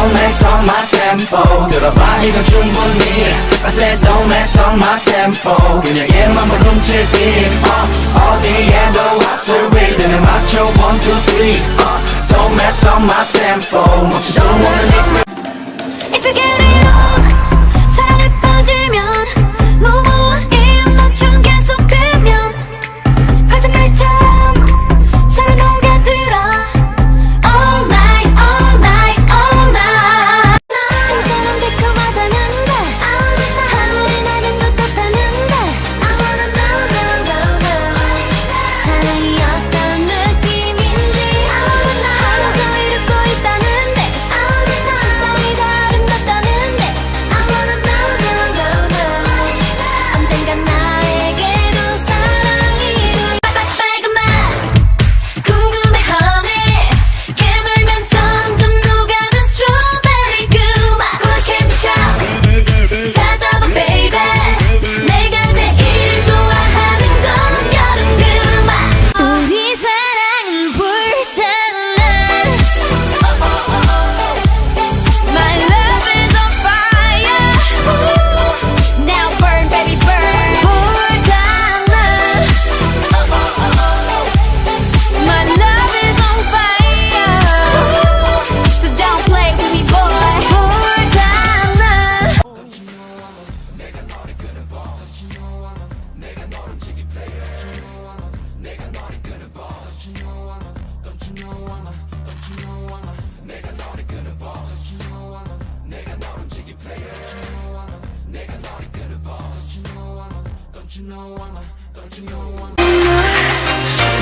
don't mess up my tempo 들어봐 이건 충분히 I said don't mess up my tempo 그녀에만 훔칠 빛 어디에도 합술 리듬에 맞춰 1, 2, 3 don't mess up my tempo 멈출 수 없는 If you get it on 사랑에 빠지면 무모한 너처럼 계속되면 거짓말처럼 서로 녹아들어 All night, all night, all night 사랑처럼 달콤하다는데 하늘이 나는 것 같다는데 I wanna know, know, know, know 사랑이 어떤 느낌인지 하루 종일 웃고 있다는데 세상이 다 아름답다는데 I wanna know, know, know, know 언젠간 나에게도 사랑이 빨간 맛 궁금해 honey 깨물면 점점 녹아든 스트로베리 그 맛 콜라 캔디샵 찾아봐 baby 내가 제일 좋아하는 건 여름 그 맛 우리 사랑은 불타는 My love is on fire Now burn baby burn 불타는 My love is on fire So don't play with me boy 불타는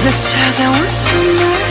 내 차가운 숨을